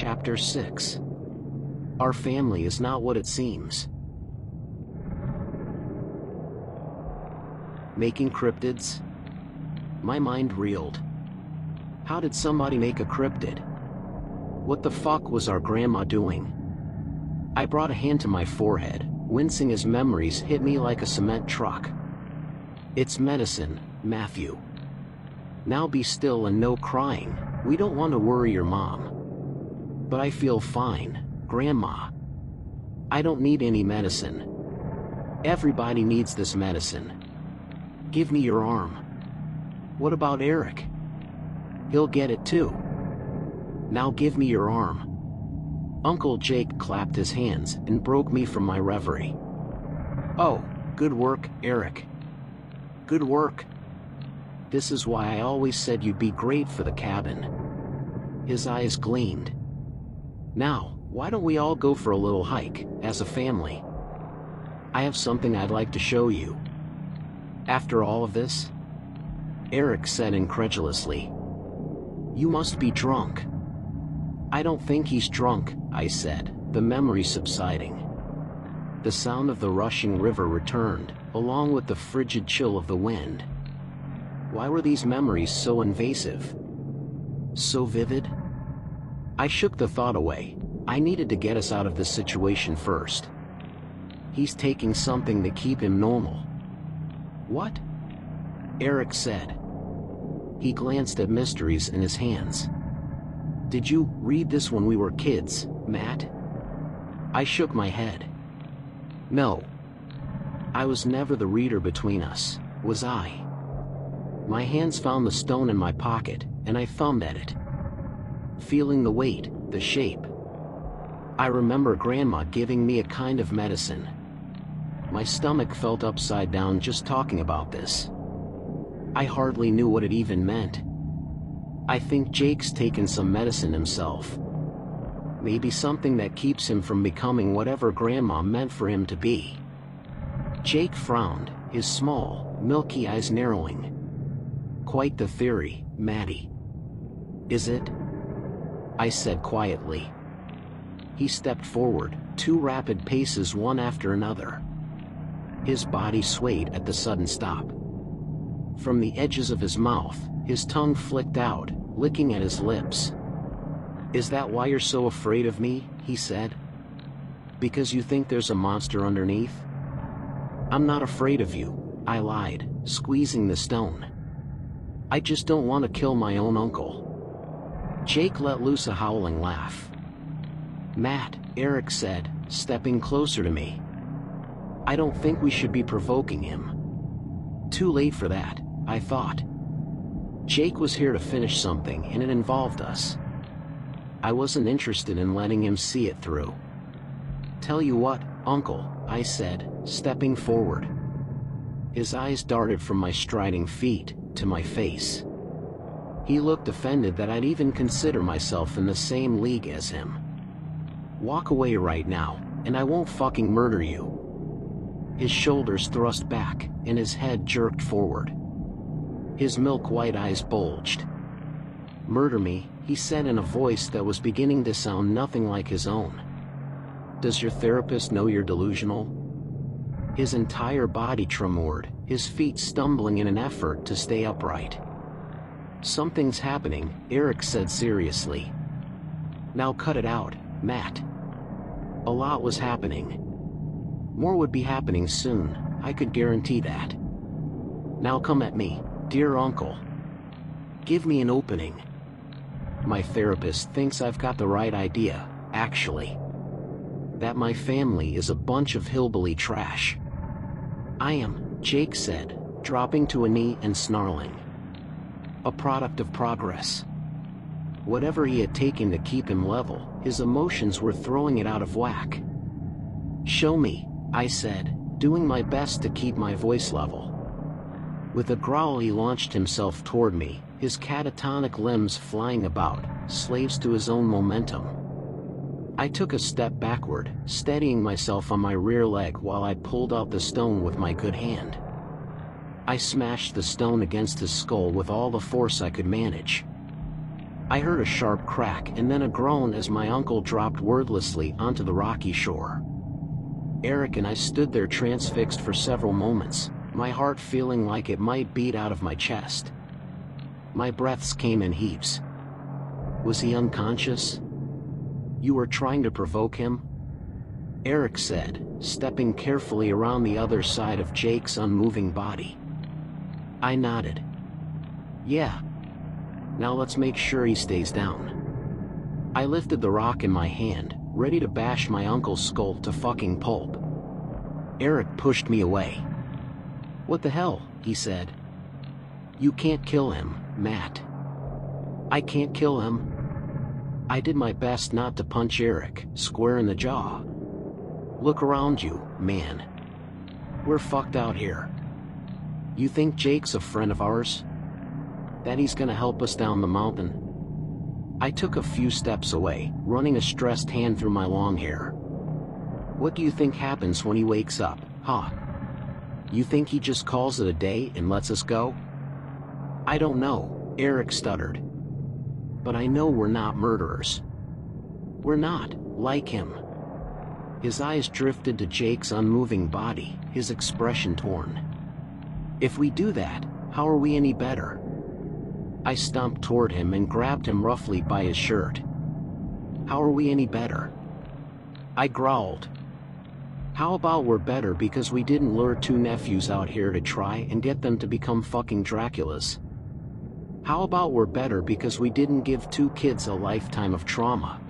Chapter 6. Our family is not what it seems. Making cryptids? My mind reeled. How did somebody make a cryptid? What the fuck was our grandma doing? I brought a hand to my forehead, wincing as memories hit me like a cement truck. It's medicine, Matthew. Now be still and no crying, we don't want to worry your mom. But I feel fine, Grandma. I don't need any medicine. Everybody needs this medicine. Give me your arm. What about Eric? He'll get it too. Now give me your arm. Uncle Jake clapped his hands and broke me from my reverie. Oh, good work, Eric. Good work. This is why I always said you'd be great for the cabin. His eyes gleamed. Now, why don't we all go for a little hike, as a family? I have something I'd like to show you. After all of this? Eric said incredulously. You must be drunk. I don't think he's drunk, I said, the memory subsiding. The sound of the rushing river returned, along with the frigid chill of the wind. Why were these memories so invasive? So vivid? I shook the thought away. I needed to get us out of this situation first. He's taking something to keep him normal. What? Eric said. He glanced at mysteries in his hands. Did you read this when we were kids, Matt? I shook my head. No. I was never the reader between us, was I? My hands found the stone in my pocket, and I thumbed at it. Feeling the weight, the shape. I remember Grandma giving me a kind of medicine. My stomach felt upside down just talking about this. I hardly knew what it even meant. I think Jake's taken some medicine himself. Maybe something that keeps him from becoming whatever Grandma meant for him to be. Jake frowned, his small, milky eyes narrowing. Quite the theory, Matty. Is it? I said quietly. He stepped forward, 2 rapid paces one after another. His body swayed at the sudden stop. From the edges of his mouth, his tongue flicked out, licking at his lips. Is that why you're so afraid of me? He said. Because you think there's a monster underneath? I'm not afraid of you, I lied, squeezing the stone. I just don't want to kill my own uncle. Jake let loose a howling laugh. Matt, Eric said, stepping closer to me. I don't think we should be provoking him. Too late for that, I thought. Jake was here to finish something and it involved us. I wasn't interested in letting him see it through. Tell you what, Uncle, I said, stepping forward. His eyes darted from my striding feet to my face. He looked offended that I'd even consider myself in the same league as him. Walk away right now, and I won't fucking murder you. His shoulders thrust back, and his head jerked forward. His milk-white eyes bulged. Murder me, he said in a voice that was beginning to sound nothing like his own. Does your therapist know you're delusional? His entire body tremored, his feet stumbling in an effort to stay upright. Something's happening, Eric said seriously. Now cut it out, Matt. A lot was happening. More would be happening soon, I could guarantee that. Now come at me, dear uncle. Give me an opening. My therapist thinks I've got the right idea, actually. That my family is a bunch of hillbilly trash. I am, Jake said, dropping to a knee and snarling. A product of progress. Whatever he had taken to keep him level, his emotions were throwing it out of whack. Show me, I said, doing my best to keep my voice level. With a growl he launched himself toward me, his catatonic limbs flying about, slaves to his own momentum. I took a step backward, steadying myself on my rear leg while I pulled out the stone with my good hand. I smashed the stone against his skull with all the force I could manage. I heard a sharp crack and then a groan as my uncle dropped wordlessly onto the rocky shore. Eric and I stood there transfixed for several moments, my heart feeling like it might beat out of my chest. My breaths came in heaps. Was he unconscious? You were trying to provoke him? Eric said, stepping carefully around the other side of Jake's unmoving body. I nodded. Yeah. Now let's make sure he stays down. I lifted the rock in my hand, ready to bash my uncle's skull to fucking pulp. Eric pushed me away. What the hell, he said. You can't kill him, Matt. I can't kill him. I did my best not to punch Eric square in the jaw. Look around you, man. We're fucked out here. You think Jake's a friend of ours? That he's gonna help us down the mountain? I took a few steps away, running a stressed hand through my long hair. What do you think happens when he wakes up, huh? You think he just calls it a day and lets us go? I don't know, Eric stuttered. But I know we're not murderers. We're not, like him. His eyes drifted to Jake's unmoving body, his expression torn. If we do that, how are we any better? I stomped toward him and grabbed him roughly by his shirt. How are we any better? I growled. How about we're better because we didn't lure two nephews out here to try and get them to become fucking Draculas? How about we're better because we didn't give two kids a lifetime of trauma?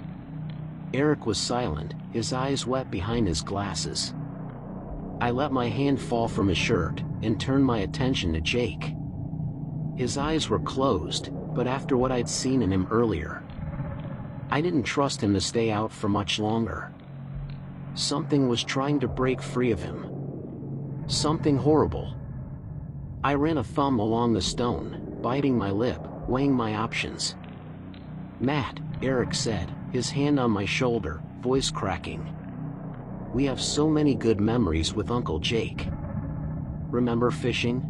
Eric was silent, his eyes wet behind his glasses. I let my hand fall from his shirt and turned my attention to Jake. His eyes were closed, but after what I'd seen in him earlier, I didn't trust him to stay out for much longer. Something was trying to break free of him. Something horrible. I ran a thumb along the stone, biting my lip, weighing my options. Matt, Eric said, his hand on my shoulder, voice cracking. We have so many good memories with Uncle Jake. Remember fishing?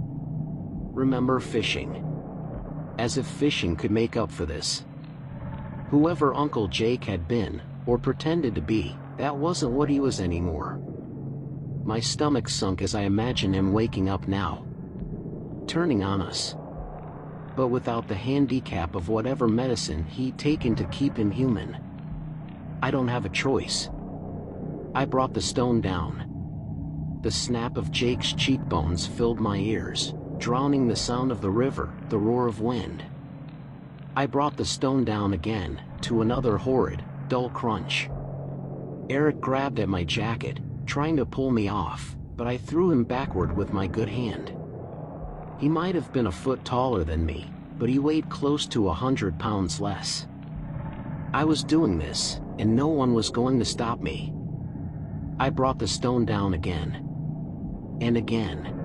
Remember fishing. As if fishing could make up for this. Whoever Uncle Jake had been, or pretended to be, that wasn't what he was anymore. My stomach sunk as I imagined him waking up now. Turning on us. But without the handicap of whatever medicine he'd taken to keep him human. I don't have a choice. I brought the stone down. The snap of Jake's cheekbones filled my ears, drowning the sound of the river, the roar of wind. I brought the stone down again, to another horrid, dull crunch. Eric grabbed at my jacket, trying to pull me off, but I threw him backward with my good hand. He might have been a foot taller than me, but he weighed close to 100 pounds less. I was doing this, and no one was going to stop me. I brought the stone down again. And again.